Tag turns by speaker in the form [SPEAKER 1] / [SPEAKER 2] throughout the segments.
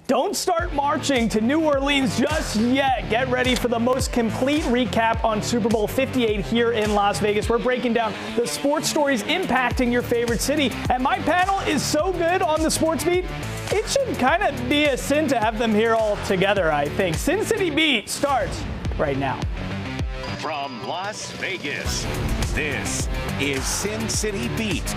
[SPEAKER 1] Don't start marching to New Orleans just yet. Get ready for the most complete recap on Super Bowl 58 here in Las Vegas. We're breaking down the sports stories impacting your favorite city. And my panel is so good on the sports beat, it should kind of be a sin to have them here all together, I think. City Beat starts right now.
[SPEAKER 2] From Las Vegas, this is City Beat.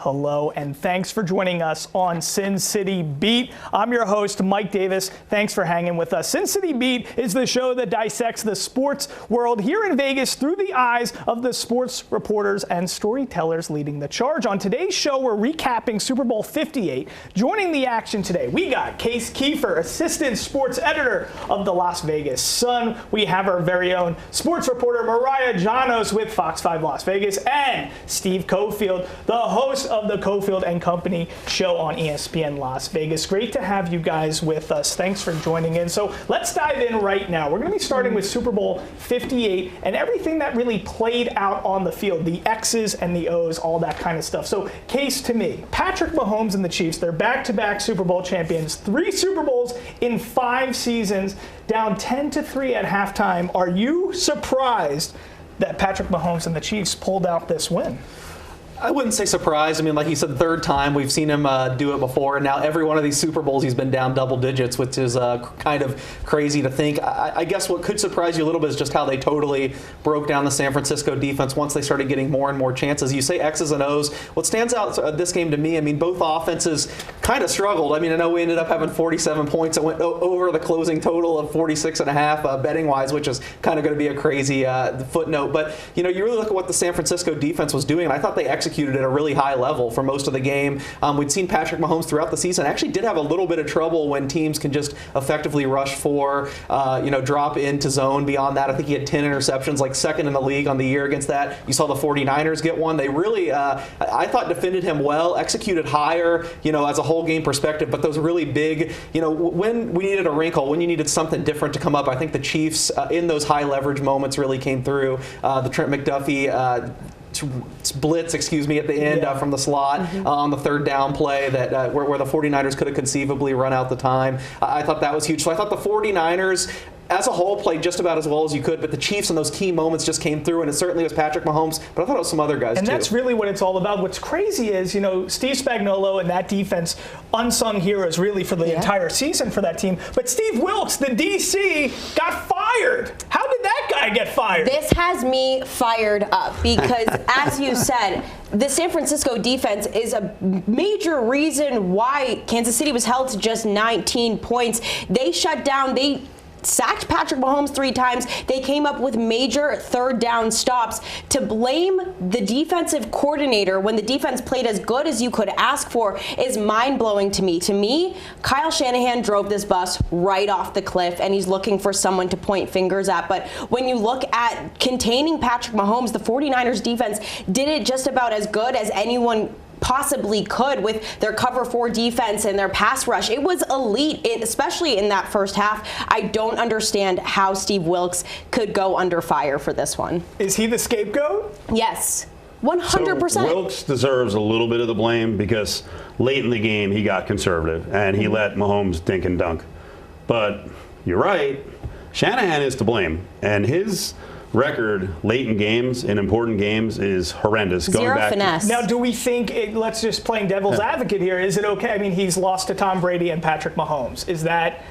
[SPEAKER 1] Hello, and thanks for joining us on Sin City Beat. I'm your host, Mike Davis. Thanks for hanging with us. Sin City Beat is the show that dissects the sports world here in Vegas through the eyes of the sports reporters and storytellers leading the charge. On today's show, we're recapping Super Bowl 58. Joining the action today, we got Case Kiefer, assistant sports editor of the Las Vegas Sun. We have our very own sports reporter, Mariah Janos with Fox 5 Las Vegas, and Steve Cofield, the host of the Cofield and Company show on ESPN Las Vegas. Great to have you guys with us. Thanks for joining in. So let's dive in right now. We're going to be starting with Super Bowl 58 and everything that really played out on the field, the X's and the O's, all that kind of stuff. So, Case, to me, Patrick Mahomes and the Chiefs, they're back-to-back Super Bowl champions, 3 Super Bowls in 5 seasons, down 10-3 at halftime. Are you surprised that Patrick Mahomes and the Chiefs pulled out this win?
[SPEAKER 3] I wouldn't say surprised. I mean, like you said, third time. We've seen him do it before. And now every one of these Super Bowls, he's been down double digits, which is kind of crazy to think. I guess what could surprise you a little bit is just how they totally broke down the San Francisco defense once they started getting more and more chances. You say X's and O's. What stands out this game to me, I mean, both offenses kind of struggled. I mean, I know we ended up having 47 points. It went over the closing total of 46.5 betting-wise, which is kind of going to be a crazy footnote. But, you know, you really look at what the San Francisco defense was doing, and I thought they executed at a really high level for most of the game. We'd seen Patrick Mahomes throughout the season actually did have a little bit of trouble when teams can just effectively rush for, drop into zone. Beyond that, I think he had 10 interceptions, like second in the league on the year against that. You saw the 49ers get one. They really, I thought, defended him well, executed higher, as a whole game perspective. But those really big, when we needed a wrinkle, when you needed something different to come up, I think the Chiefs in those high leverage moments really came through. The Trent McDuffie blitz, at the end from the slot on the third down play that where the 49ers could have conceivably run out the time. I thought that was huge. So I thought the 49ers as a whole played just about as well as you could, but the Chiefs in those key moments just came through, and it certainly was Patrick Mahomes, but I thought it was some other guys too.
[SPEAKER 1] And that's really what it's all about. What's crazy is, Steve Spagnuolo and that defense, unsung heroes really for the entire season for that team. But Steve Wilks, the DC, got fired. How did that guy get fired?
[SPEAKER 4] This has me fired up because, as you said, the San Francisco defense is a major reason why Kansas City was held to just 19 points. They shut down, they sacked Patrick Mahomes 3 times. They came up with major third down stops. To blame the defensive coordinator when the defense played as good as you could ask for is mind-blowing to me. To me, Kyle Shanahan drove this bus right off the cliff, and he's looking for someone to point fingers at. But when you look at containing Patrick Mahomes, the 49ers defense did it just about as good as anyone possibly could with their cover 4 defense and their pass rush. It was elite, especially in that first half. I don't understand how Steve Wilks could go under fire for this one.
[SPEAKER 1] Is he the scapegoat?
[SPEAKER 4] Yes, 100%.
[SPEAKER 5] So Wilks deserves a little bit of the blame because late in the game he got conservative and he let Mahomes dink and dunk. But you're right, Shanahan is to blame, and his record late in games, in important games, is horrendous.
[SPEAKER 4] Zero finesse.
[SPEAKER 1] Now, do we think, let's just playing devil's advocate here, is it okay? I mean, he's lost to Tom Brady and Patrick Mahomes. Is that,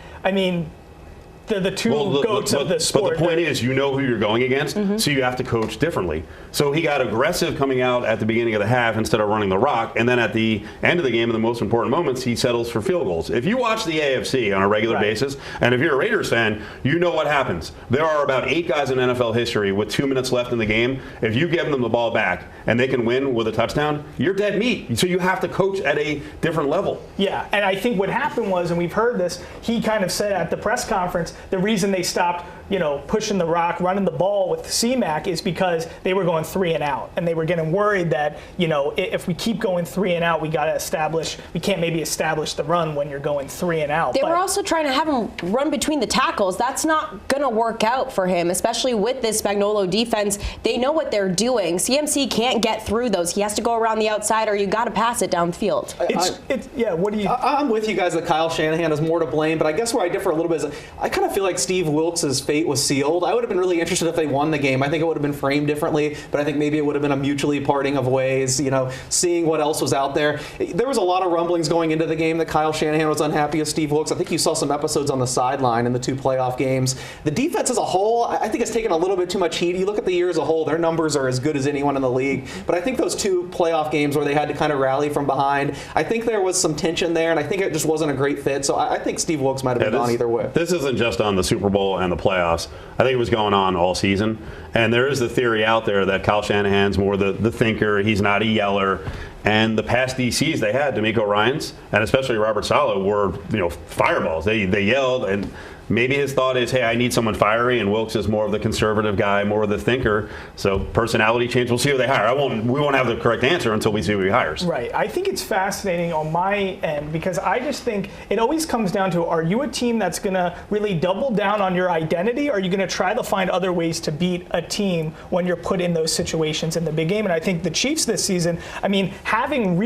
[SPEAKER 1] the two goats of the sport.
[SPEAKER 5] But the point is, you know who you're going against, so you have to coach differently. So he got aggressive coming out at the beginning of the half instead of running the rock, and then at the end of the game, in the most important moments, he settles for field goals. If you watch the AFC on a regular basis, and if you're a Raiders fan, you know what happens. There are about 8 guys in NFL history with 2 minutes left in the game. If you give them the ball back and they can win with a touchdown, you're dead meat. So you have to coach at a different level.
[SPEAKER 1] Yeah, and I think what happened was, and we've heard this, he kind of said at the press conference, the reason they stopped pushing the rock, running the ball with C-Mac is because they were going 3 and out, and they were getting worried that if we keep going 3 and out, we can't maybe establish the run when you're going 3 and out.
[SPEAKER 4] They were also trying to have him run between the tackles. That's not going to work out for him, especially with this Spagnuolo defense. They know what they're doing. CMC can't get through those. He has to go around the outside, or you got to pass it downfield.
[SPEAKER 1] What do you?
[SPEAKER 3] I'm with you guys that Kyle Shanahan is more to blame, but I guess where I differ a little bit is I kind of feel like Steve Wilkes' fate was sealed. I would have been really interested if they won the game. I think it would have been framed differently, but I think maybe it would have been a mutually parting of ways, seeing what else was out there. There was a lot of rumblings going into the game that Kyle Shanahan was unhappy with Steve Wilkes. I think you saw some episodes on the sideline in the 2 playoff games. The defense as a whole, I think it's taken a little bit too much heat. You look at the year as a whole, their numbers are as good as anyone in the league, but I think those 2 playoff games where they had to kind of rally from behind, I think there was some tension there, and I think it just wasn't a great fit. So I think Steve Wilkes might have been gone either way.
[SPEAKER 5] This isn't just on the Super Bowl and the playoffs. I think it was going on all season. And there is the theory out there that Kyle Shanahan's more the thinker. He's not a yeller. And the past DCs they had, D'Amico Ryans and especially Robert Saleh, were fireballs. They yelled, and maybe his thought is, hey, I need someone fiery, and Wilkes is more of the conservative guy, more of the thinker. So personality change. We'll see who they hire. We won't have the correct answer until we see who he hires.
[SPEAKER 1] Right. I think it's fascinating on my end because I just think it always comes down to, are you a team that's going to really double down on your identity? Or are you going to try to find other ways to beat a team when you're put in those situations in the big game? And I think the Chiefs this season, having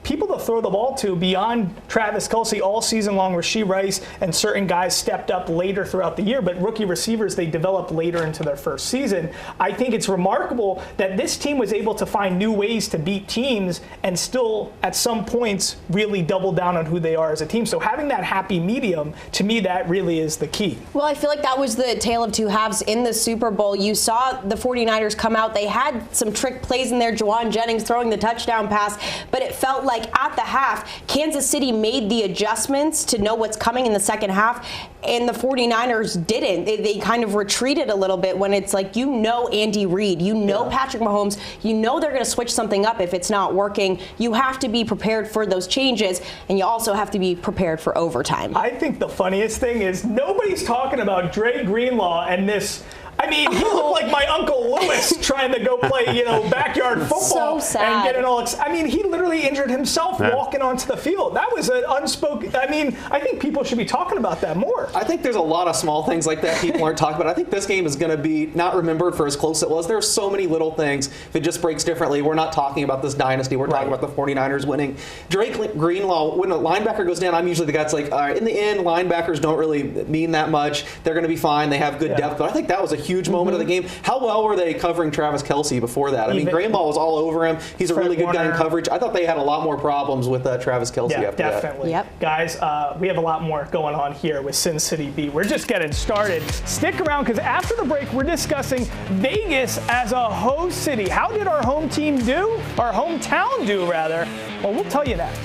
[SPEAKER 1] people to throw the ball to beyond Travis Kelce all season long, Rashee Rice and certain guys stepped up later throughout the year, but rookie receivers they developed later into their first season. I think it's remarkable that this team was able to find new ways to beat teams and still at some points really double down on who they are as a team. So having that happy medium, to me, that really is the key.
[SPEAKER 4] Well, I feel like that was the tale of 2 halves in the Super Bowl. You saw the 49ers come out. They had some trick plays in there, Juwan Jennings throwing the touchdown pass, but it felt like at the half, Kansas City made the adjustments to know what's coming in the second half, and the 49ers didn't. They kind of retreated a little bit when it's like, Andy Reid, Patrick Mahomes, they're going to switch something up if it's not working. You have to be prepared for those changes, and you also have to be prepared for overtime.
[SPEAKER 1] I think the funniest thing is nobody's talking about Dre Greenlaw and this. He looked like my Uncle Lewis trying to go play, backyard football
[SPEAKER 4] so sad.
[SPEAKER 1] and getting all. He literally injured himself walking onto the field. That was an unspoken. I think people should be talking about that more.
[SPEAKER 3] I think there's a lot of small things like that people aren't talking about. I think this game is going to be not remembered for as close as it was. There's so many little things. If it just breaks differently, we're not talking about this dynasty. We're talking about the 49ers winning. Drake Greenlaw, when a linebacker goes down, I'm usually the guy that's like, all right, in the end, linebackers don't really mean that much. They're going to be fine. They have good depth. But I think that was a huge moment of the game. How well were they covering Travis Kelce before that? Greenlaw was all over him. He's a really good guy in coverage. I thought they had a lot more problems with Travis Kelce after
[SPEAKER 1] definitely.
[SPEAKER 3] that.
[SPEAKER 4] Yep.
[SPEAKER 1] Guys, we have a lot more going on here with Sin City Beat. We're just getting started. Stick around because after the break, we're discussing Vegas as a host city. How did our home team do? Our hometown do, rather. Well, we'll tell you that.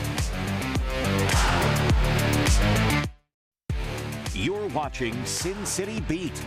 [SPEAKER 2] You're watching Sin City Beat.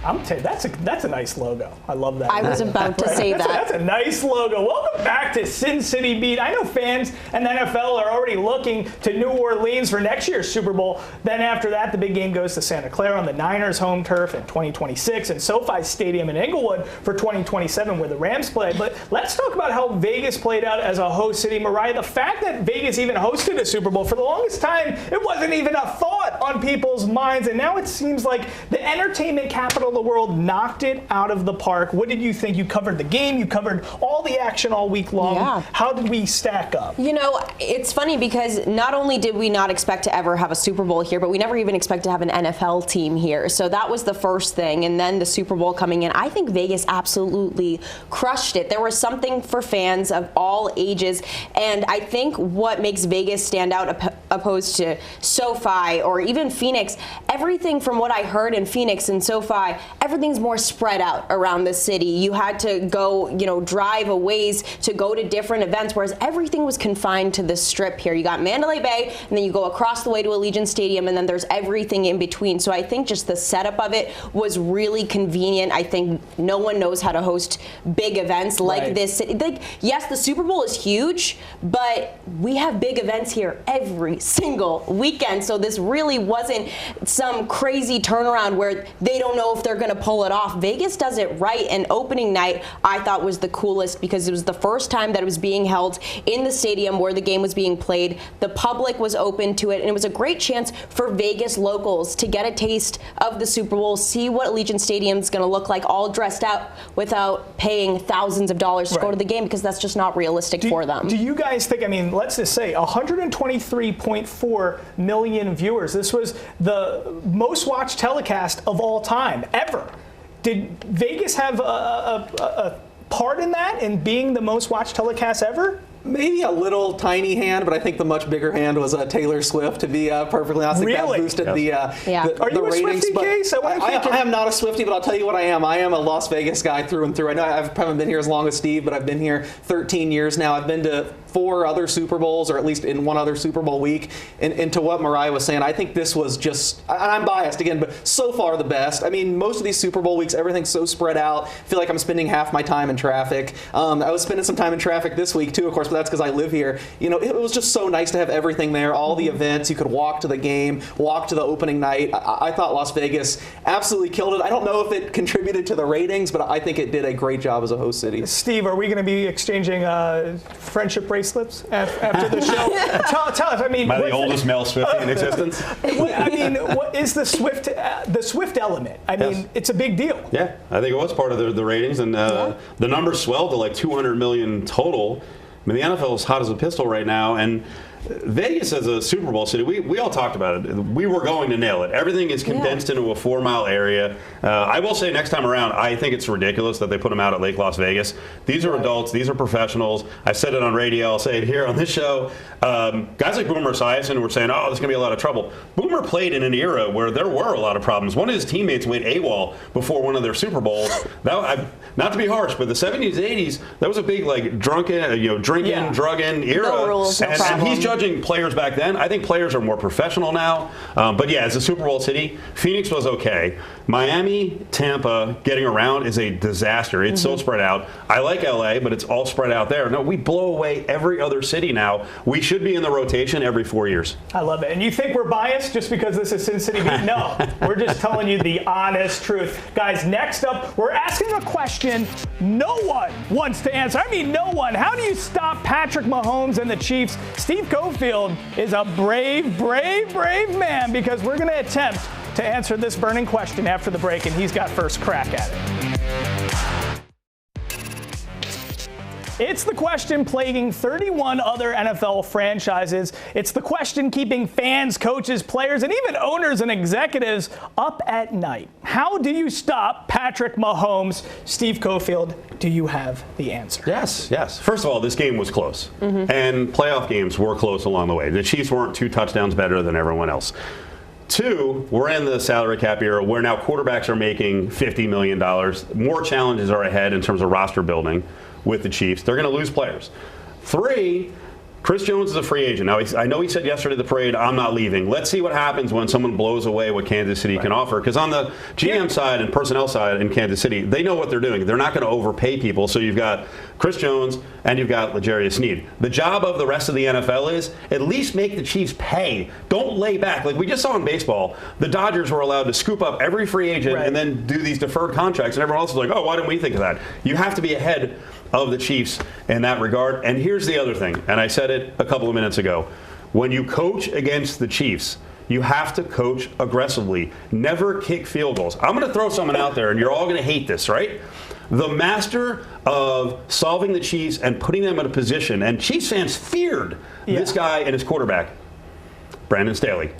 [SPEAKER 1] I'm telling you, that's a nice logo. I love that.
[SPEAKER 4] I was about to say that.
[SPEAKER 1] That's a nice logo. Welcome back to Sin City Beat. I know fans and the NFL are already looking to New Orleans for next year's Super Bowl. Then after that, the big game goes to Santa Clara on the Niners' home turf in 2026 and SoFi Stadium in Inglewood for 2027 where the Rams play. But let's talk about how Vegas played out as a host city. Mariah, the fact that Vegas even hosted a Super Bowl, for the longest time, it wasn't even a thought on people's minds. And now it seems like the entertainment capital of the world knocked it out of the park. What did you think? You covered the game. You covered all the action all week long.
[SPEAKER 4] Yeah.
[SPEAKER 1] How did we stack up?
[SPEAKER 4] It's funny because not only did we not expect to ever have a Super Bowl here, but we never even expect to have an NFL team here. So that was the first thing. And then the Super Bowl coming in. I think Vegas absolutely crushed it. There was something for fans of all ages. And I think what makes Vegas stand out opposed to SoFi or even Phoenix, everything from what I heard in Phoenix and SoFi, everything's more spread out around the city. You had to go, drive a ways to go to different events, whereas everything was confined to the Strip here. You got Mandalay Bay, and then you go across the way to Allegiant Stadium, and then there's everything in between. So I think just the setup of it was really convenient. I think no one knows how to host big events like this. Yes, the Super Bowl is huge, but we have big events here every single weekend. So this really wasn't some crazy turnaround where they don't know if they're going to pull it off. Vegas does it right, and opening night I thought was the coolest because it was the first time that it was being held in the stadium where the game was being played. The public was open to it, and it was a great chance for Vegas locals to get a taste of the Super Bowl, see what Allegiant Stadium is going to look like all dressed out without paying thousands of dollars to go to the game, because that's just not realistic for them.
[SPEAKER 1] Do you guys think, I mean, let's just say 123.4 million viewers. This was the most watched telecast of all time, ever. Did Vegas have a part in that, in being the most watched telecast ever?
[SPEAKER 3] Maybe a little tiny hand, but I think the much bigger hand was Taylor Swift, to be perfectly honest.
[SPEAKER 1] Really?
[SPEAKER 3] That boosted the
[SPEAKER 1] Are you a
[SPEAKER 3] ratings.
[SPEAKER 1] Swiftie, Case?
[SPEAKER 3] I am not a Swiftie, but I'll tell you what I am. I am a Las Vegas guy through and through. I know I haven't been here as long as Steve, but I've been here 13 years now. I've been to 4 other Super Bowls, or at least in one other Super Bowl week. And to what Mariah was saying, I think this was just, and I'm biased again, but so far the best. I mean, most of these Super Bowl weeks, everything's so spread out. I feel like I'm spending half my time in traffic. I was spending some time in traffic this week too, of course, but that's because I live here. You know, it was just so nice to have everything there, all the events. You could walk to the game, walk to the opening night. I thought Las Vegas absolutely killed it. I don't know if it contributed to the ratings, but I think it did a great job as a host city.
[SPEAKER 1] Steve, are we going to be exchanging friendship bracelets after the show? Tell us. I mean,
[SPEAKER 5] am I the oldest male Swiftie in existence?
[SPEAKER 1] I mean, what is the Swift element? I mean, it's a big deal.
[SPEAKER 5] Yeah, I think it was part of the ratings, and the numbers swelled to like 200 million total. I mean, the NFL is hot as a pistol right now, and Vegas as a Super Bowl city, we all talked about it. We were going to nail it. Everything is condensed into a 4-mile area. I will say next time around, I think it's ridiculous that they put them out at Lake Las Vegas. These are adults. These are professionals. I said it on radio. I'll say it here on this show. Guys like Boomer Esiason were saying, oh, there's going to be a lot of trouble. Boomer played in an era where there were a lot of problems. One of his teammates went AWOL before one of their Super Bowls. Not to be harsh, but the 70s, 80s, that was a big like drinking, drugging era.
[SPEAKER 4] No rules, no
[SPEAKER 5] and he's
[SPEAKER 4] problem.
[SPEAKER 5] judging players back then. I think players are more professional now. But yeah, as a Super Bowl city, Phoenix was okay. Miami, Tampa, getting around is a disaster. It's so spread out. I like LA, but it's all spread out there. No, we blow away every other city now. We should be in the rotation every 4 years.
[SPEAKER 1] I love it. And you think we're biased just because this is Sin City Beat? No, we're just telling you the honest truth. Guys, next up, we're asking a question no one wants to answer. I mean, no one. How do you stop Patrick Mahomes and the Chiefs? Steve Cofield is a brave, brave, brave man, because we're going to attempt to answer this burning question after the break, and he's got first crack at it. It's the question plaguing 31 other NFL franchises. It's the question keeping fans, coaches, players, and even owners and executives up at night. How do you stop Patrick Mahomes? Steve Cofield, do you have the answer?
[SPEAKER 5] Yes. First of all, this game was close. And playoff games were close along the way. The Chiefs weren't 2 touchdowns better than everyone else. 2, we're in the salary cap era where now quarterbacks are making $50 million. More challenges are ahead in terms of roster building with the Chiefs. They're going to lose players. 3, Chris Jones is a free agent. Now, I know he said yesterday at the parade, I'm not leaving. Let's see what happens when someone blows away what Kansas City can offer. Because on the GM side and personnel side in Kansas City, they know what they're doing. They're not going to overpay people. So you've got Chris Jones and you've got L'Jarius Sneed. The job of the rest of the NFL is at least make the Chiefs pay. Don't lay back. Like we just saw in baseball, the Dodgers were allowed to scoop up every free agent and then do these deferred contracts. And everyone else is like, oh, why didn't we think of that? You have to be ahead of the Chiefs in that regard. And here's the other thing, and I said it a couple of minutes ago. When you coach against the Chiefs, you have to coach aggressively. Never kick field goals. I'm going to throw someone out there, and you're all going to hate this, right? The master of solving the Chiefs and putting them in a position, and Chiefs fans feared this guy and his quarterback, Brandon Staley.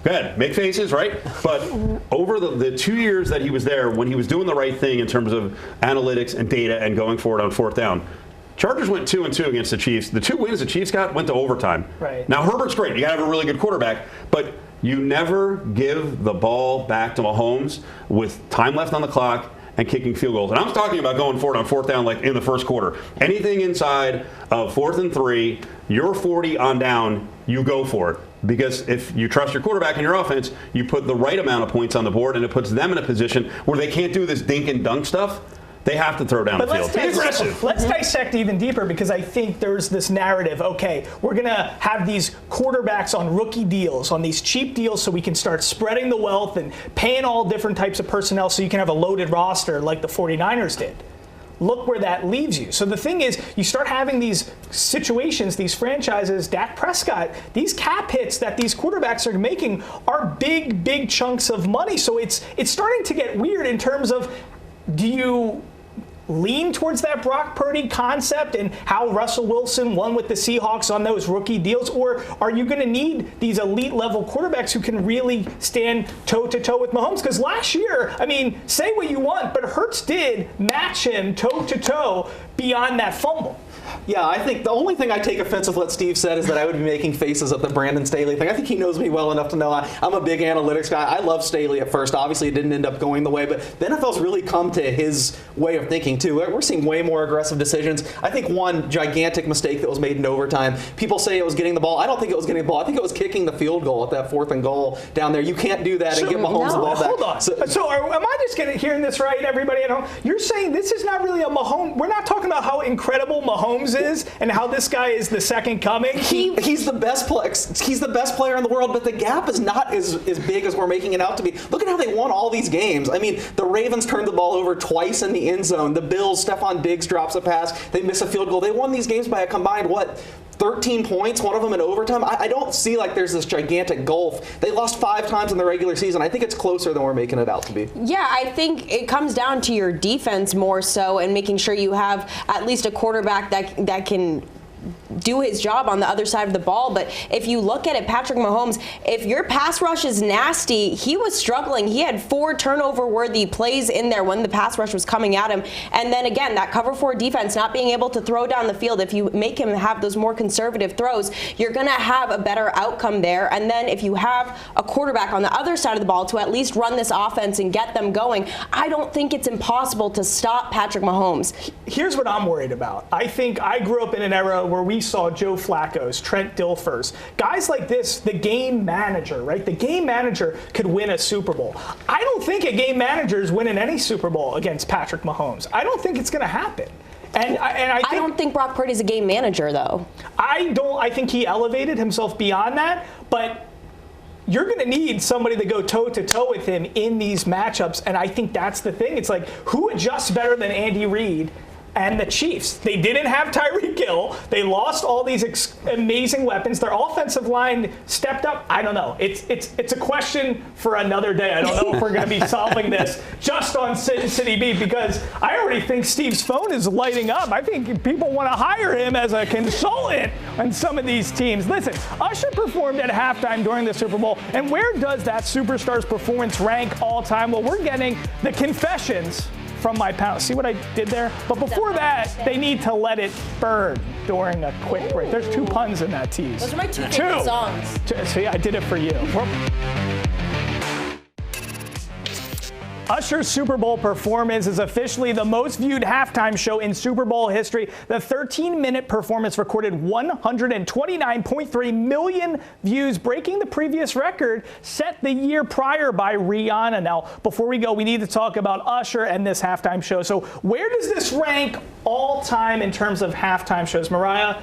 [SPEAKER 5] Go ahead, make faces, right? But over the 2 years that he was there, when he was doing the right thing in terms of analytics and data and going forward on 4th down, Chargers went 2-2 against the Chiefs. The 2 wins the Chiefs got went to overtime.
[SPEAKER 1] Right.
[SPEAKER 5] Now, Herbert's great. You got to have a really good quarterback. But you never give the ball back to Mahomes with time left on the clock and kicking field goals. And I'm talking about going forward on 4th down like in the first quarter. Anything inside of 4th and 3, you're 40 on down, you go for it. Because if you trust your quarterback and your offense, you put the right amount of points on the board, and it puts them in a position where they can't do this dink and dunk stuff. They have to throw down the field. Be aggressive.
[SPEAKER 1] Let's dissect even deeper, because I think there's this narrative, okay, we're going to have these quarterbacks on rookie deals, on these cheap deals, so we can start spreading the wealth and paying all different types of personnel so you can have a loaded roster like the 49ers did. Look where that leaves you. So the thing is, you start having these situations, these franchises, Dak Prescott, these cap hits that these quarterbacks are making are big, big chunks of money. So it's starting to get weird in terms of, do you lean towards that Brock Purdy concept and how Russell Wilson won with the Seahawks on those rookie deals? Or are you going to need these elite level quarterbacks who can really stand toe to toe with Mahomes? Because last year, I mean, say what you want, but Hurts did match him toe to toe beyond that fumble.
[SPEAKER 3] Yeah, I think the only thing I take offense with what Steve said is that I would be making faces at the Brandon Staley thing. I think he knows me well enough to know I'm a big analytics guy. I love Staley at first. Obviously, it didn't end up going the way, but the NFL's really come to his way of thinking, too. We're seeing way more aggressive decisions. I think one gigantic mistake that was made in overtime, people say it was getting the ball. I don't think it was getting the ball. I think it was kicking the field goal at that 4th and goal down there. You can't do that and get Mahomes the ball back.
[SPEAKER 1] Hold on. So am I just hearing this right, everybody at home? You're saying this is not really a Mahomes. We're not talking about how incredible Mahomes is and how this guy is the second coming.
[SPEAKER 3] He's the best player. He's the best player in the world, but the gap is not as big as we're making it out to be. Look at how they won all these games. I mean, the Ravens turned the ball over twice in the end zone. The Bills, Stephon Diggs drops a pass. They miss a field goal. They won these games by a combined, 13 points, one of them in overtime. I don't see like there's this gigantic gulf. They lost 5 times in the regular season. I think it's closer than we're making it out to be.
[SPEAKER 4] Yeah, I think it comes down to your defense more so, and making sure you have at least a quarterback that can do his job on the other side of the ball. But if you look at it, Patrick Mahomes, if your pass rush is nasty, he was struggling. He had 4 turnover-worthy plays in there when the pass rush was coming at him. And then again, that cover 4 defense not being able to throw down the field. If you make him have those more conservative throws, you're going to have a better outcome there. And then if you have a quarterback on the other side of the ball to at least run this offense and get them going, I don't think it's impossible to stop Patrick Mahomes.
[SPEAKER 1] Here's what I'm worried about. I think I grew up in an era where we saw Joe Flacco's, Trent Dilfers, guys like this, the game manager, right? The game manager could win a Super Bowl. I don't think a game manager is winning any Super Bowl against Patrick Mahomes. I don't think it's going to happen. And I don't think
[SPEAKER 4] Brock Purdy's a game manager, though.
[SPEAKER 1] I think he elevated himself beyond that, but you're going to need somebody to go toe-to-toe with him in these matchups, and I think that's the thing. It's like, who adjusts better than Andy Reid and the Chiefs? They didn't have Tyreek Hill. They lost all these amazing weapons. Their offensive line stepped up. I don't know. It's a question for another day. I don't know if we're going to be solving this just on Sin City Beat, because I already think Steve's phone is lighting up. I think people want to hire him as a consultant on some of these teams. Listen, Usher performed at halftime during the Super Bowl, and where does that superstar's performance rank all time? Well, we're getting the confessions from my panel. See what I did there? But before that, they need to let it burn during a quick break. There's 2 puns in that tease.
[SPEAKER 4] Those are my 2 favorite songs.
[SPEAKER 1] See, I did it for you. Usher's Super Bowl performance is officially the most viewed halftime show in Super Bowl history. The 13-minute performance recorded 129.3 million views, breaking the previous record set the year prior by Rihanna. Now, before we go, we need to talk about Usher and this halftime show. So where does this rank all time in terms of halftime shows? Mariah,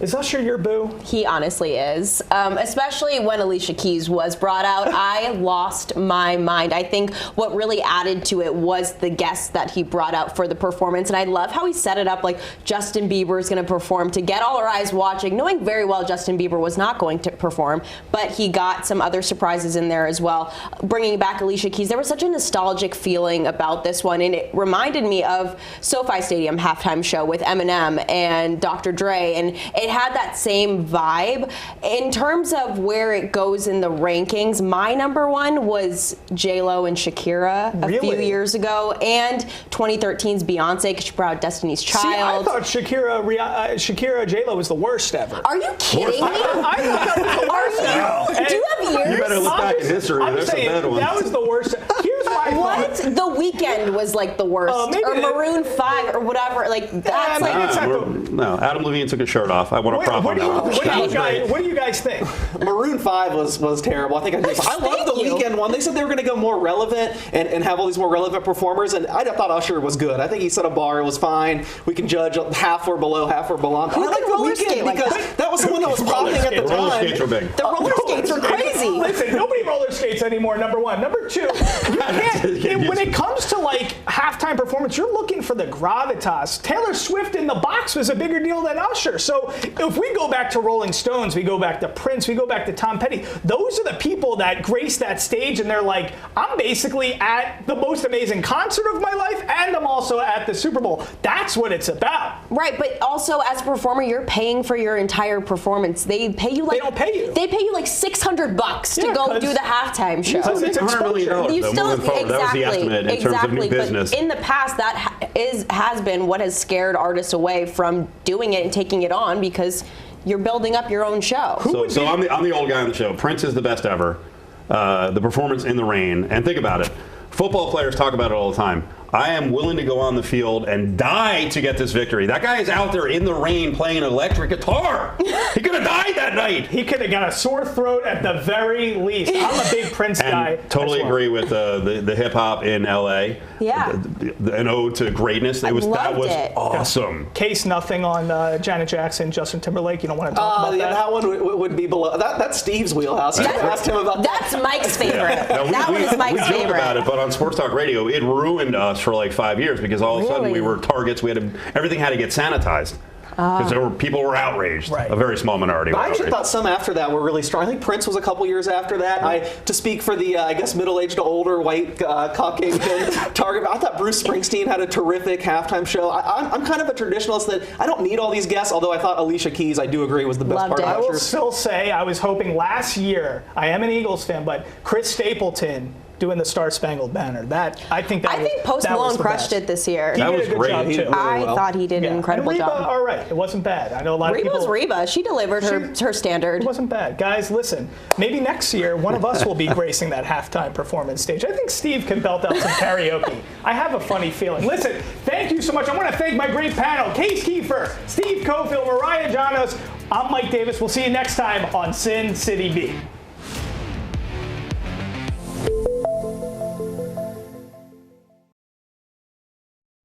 [SPEAKER 1] is Usher your boo?
[SPEAKER 4] He honestly is. Especially when Alicia Keys was brought out, I lost my mind. I think what really added to it was the guests that he brought out for the performance. And I love how he set it up like Justin Bieber is going to perform to get all our eyes watching, knowing very well Justin Bieber was not going to perform. But he got some other surprises in there as well. Bringing back Alicia Keys, there was such a nostalgic feeling about this one. And it reminded me of SoFi Stadium halftime show with Eminem and Dr. Dre. And it had that same vibe. In terms of where it goes in the rankings, my number 1 was J-Lo and Shakira a few years ago, and 2013's Beyonce, because she brought out Destiny's Child.
[SPEAKER 1] See, I thought Shakira J-Lo was the worst ever.
[SPEAKER 4] Are you kidding me?
[SPEAKER 1] I thought that was the worst ever.
[SPEAKER 4] Do you have years?
[SPEAKER 5] You better look back at history.
[SPEAKER 1] I'm
[SPEAKER 5] There's some
[SPEAKER 1] saying
[SPEAKER 5] bad ones.
[SPEAKER 1] that was the worst. Here's why I
[SPEAKER 4] What?
[SPEAKER 1] thought.
[SPEAKER 4] The Weeknd was like the worst.
[SPEAKER 1] maybe
[SPEAKER 4] or
[SPEAKER 1] they-
[SPEAKER 4] Maroon 5 or whatever. Like, that's
[SPEAKER 1] maybe
[SPEAKER 4] like.
[SPEAKER 1] it's not
[SPEAKER 5] No, Adam Levine took his shirt off. I want to prop on that one.
[SPEAKER 1] What do you guys think?
[SPEAKER 3] Maroon 5 was terrible. I think I love the
[SPEAKER 4] Thank you.
[SPEAKER 3] Weeknd one. They said they were going to go more relevant and have all these more relevant performers, and I thought Usher was good. I think he set a bar. It was fine. We can judge half or below, half or below. I
[SPEAKER 4] Who
[SPEAKER 3] like
[SPEAKER 4] can
[SPEAKER 3] the
[SPEAKER 4] roller
[SPEAKER 3] Weeknd
[SPEAKER 4] skate like
[SPEAKER 3] because that was the one that was popping at the
[SPEAKER 5] The roller skates were
[SPEAKER 3] time.
[SPEAKER 5] big.
[SPEAKER 4] The roller skates were crazy.
[SPEAKER 1] Listen, nobody roller skates anymore, number one. Number two, you can't, when it comes to like halftime performance, you're looking for the gravitas. Taylor Swift in the box was a bigger deal than Usher. So if we go back to Rolling Stones, we go back to Prince, we go back to Tom Petty, those are the people that grace that stage and they're like, I'm basically at the most amazing concert of my life and I'm also at the Super Bowl. That's what it's about.
[SPEAKER 4] Right, but also as a performer, you're paying for your entire performance. They pay you like
[SPEAKER 1] They don't pay you.
[SPEAKER 4] They pay you like $600 to
[SPEAKER 1] Yeah,
[SPEAKER 4] go
[SPEAKER 1] 'cause-
[SPEAKER 4] do the halftime show.
[SPEAKER 1] Because it's
[SPEAKER 5] $100 million.
[SPEAKER 1] exposure.
[SPEAKER 4] You
[SPEAKER 5] though,
[SPEAKER 4] still
[SPEAKER 5] moving forward. That was the estimate in terms of new business.
[SPEAKER 4] But in the past, that has been what has scared artists away from doing it and taking it on because you're building up your own show.
[SPEAKER 5] So I'm the old guy on the show. Prince is the best ever. The performance in the rain. And think about it. Football players talk about it all the time. I am willing to go on the field and die to get this victory. That guy is out there in the rain playing an electric guitar. He could have died that night.
[SPEAKER 1] He could have got a sore throat at the very least. I'm a big Prince guy.
[SPEAKER 5] And totally
[SPEAKER 1] as well.
[SPEAKER 5] agree with the hip hop in LA.
[SPEAKER 4] Yeah.
[SPEAKER 5] An ode to greatness. That was
[SPEAKER 4] loved it.
[SPEAKER 5] awesome.
[SPEAKER 1] Case nothing on Janet Jackson, Justin Timberlake. You don't want to talk about that.
[SPEAKER 3] That one would be below. That's Steve's wheelhouse. You can ask him about that.
[SPEAKER 4] That's Mike's favorite.
[SPEAKER 5] Now,
[SPEAKER 4] That one is Mike's
[SPEAKER 5] we joke
[SPEAKER 4] favorite.
[SPEAKER 5] about it, but on Sports Talk Radio, it ruined us for like 5 years because all of a sudden we
[SPEAKER 4] Really?
[SPEAKER 5] were targets. Everything had to get sanitized because people were outraged.
[SPEAKER 1] Right.
[SPEAKER 5] A very small minority.
[SPEAKER 3] I
[SPEAKER 5] were
[SPEAKER 3] actually
[SPEAKER 5] outraged.
[SPEAKER 3] thought some after that were really strong. I think Prince was a couple years after that. To speak for the, I guess, middle-aged to older white Caucasian target, I thought Bruce Springsteen had a terrific halftime show. I'm kind of a traditionalist that I don't need all these guests, although I thought Alicia Keys, I do agree, was the best
[SPEAKER 4] Loved
[SPEAKER 3] part
[SPEAKER 4] it.
[SPEAKER 3] of
[SPEAKER 1] I will
[SPEAKER 3] Usher's.
[SPEAKER 1] still say I was hoping last year, I am an Eagles fan, but Chris Stapleton doing the Star Spangled Banner.
[SPEAKER 4] I think Post Malone crushed it this year.
[SPEAKER 1] He
[SPEAKER 5] That
[SPEAKER 1] did
[SPEAKER 5] was
[SPEAKER 1] a good
[SPEAKER 5] great.
[SPEAKER 1] job
[SPEAKER 3] He
[SPEAKER 1] too.
[SPEAKER 3] did really
[SPEAKER 4] I
[SPEAKER 3] well.
[SPEAKER 4] thought he did an incredible
[SPEAKER 1] and Reba,
[SPEAKER 4] job.
[SPEAKER 1] all right, it wasn't bad. I know a lot of
[SPEAKER 4] Reba
[SPEAKER 1] people.
[SPEAKER 4] was Reba. She delivered her standard.
[SPEAKER 1] It wasn't bad. Guys, listen, maybe next year one of us will be gracing that halftime performance stage. I think Steve can belt out some karaoke. I have a funny feeling. Listen, thank you so much. I want to thank my great panel, Case Kiefer, Steve Cofield, Mariah Janos. I'm Mike Davis. We'll see you next time on Sin City Beat.